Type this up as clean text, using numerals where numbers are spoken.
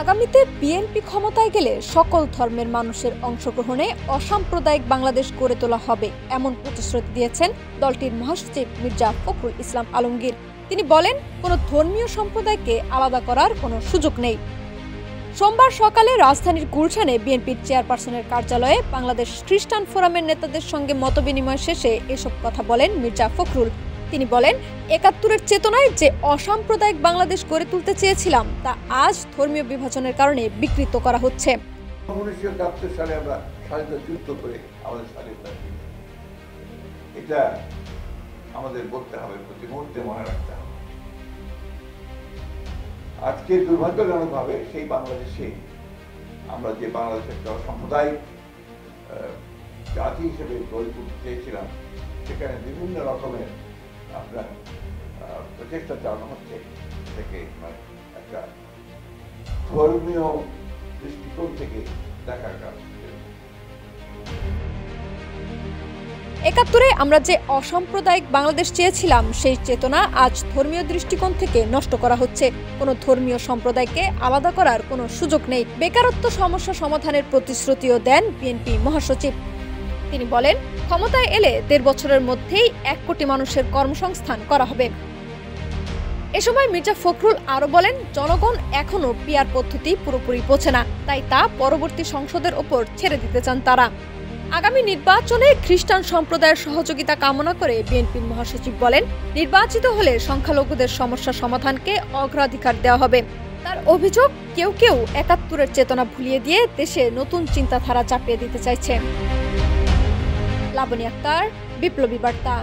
আগামীতে বিএনপি ক্ষমতায় গেলে সকল ধর্মের মানুষের অংশগ্রহণে অসাম্প্রদায়িক বাংলাদেশ গড়ে তোলা হবে এমন প্রতিশ্রুতি দিয়েছেন দলটির মহাসচিব মির্জা ফখরুল ইসলাম আলমগীর। তিনি বলেন, কোনো ধর্মীয় সম্প্রদায়কে আলাদা করার কোনো সুযোগ নেই। সোমবার সকালে রাজধানীর গুলশানে বিএনপির চেয়ারপারসনের কার্যালয়ে বাংলাদেশ খ্রিস্টান ফোরামের নেতাদের সঙ্গে মতবিনিময় শেষে এসব কথা বলেন মির্জা ফখরুল। তিনি বলেন, ৭১-এর চেতনায় যে অসাম্প্রদায়িক বাংলাদেশ গড়ে তুলতে চেয়েছিলাম তা আজ ধর্মীয় বিভাজনের কারণে বিকৃত করা হচ্ছে। ১৯৭১ সালে আমরা স্বাধীনতা যুদ্ধ করে আমাদের স্বাধীনতা, এটা আমাদের বলতে হবে, প্রতি মুহূর্তে মনে রাখতে হবে। আজকে দুর্ভাগ্যজনকভাবে সেই বাংলাদেশে আমরা যে বাংলাদেশের একটা সাম্প্রদায়িক জাতি হিসেবে গড়ে তুলতে চেয়েছিলাম, সেখানে বিভিন্ন রকমের আপনার প্রচেষ্টা চালানো হচ্ছে থেকে একটা ধর্মীয় দৃষ্টিকোণ থেকে দেখার কারণে। ৭১-এ আমরা যে অসাম্প্রদায়িক বাংলাদেশ চেয়েছিলাম সেই চেতনা আজ ধর্মীয় দৃষ্টিকোণ থেকে নষ্ট করা হচ্ছে। কোনো ধর্মীয় সম্প্রদায়কে আলাদা করার কোনো সুযোগ নেই। বেকারত্ব সমস্যা সমাধানের প্রতিশ্রুতিও দেন বিএনপি মহাসচিব। তিনি বলেন, ক্ষমতায় এলে ১.৫ বছরের মধ্যেই ১ কোটি মানুষের কর্মসংস্থান করা হবে। এ সময় মির্জা ফখরুল আরো বলেন, জনগণ এখনো পিআর পদ্ধতি পুরোপুরি বোঝে না, তাই তা পরবর্তী সংসদের ওপর ছেড়ে দিতে চান তারা। আগামী নির্বাচনে খ্রিস্টান সম্প্রদায়ের সহযোগিতা কামনা করে বিএনপির মহাসচিব বলেন, নির্বাচিত হলে সংখ্যালঘুদের সমস্যা সমাধানকে অগ্রাধিকার দেওয়া হবে। তার অভিযোগ, কেউ কেউ ৭১-এর চেতনা ভুলিয়ে দিয়ে দেশে নতুন চিন্তাধারা চাপিয়ে দিতে চাইছে। লাবনী আক্তার, বিপ্লবী বার্তা।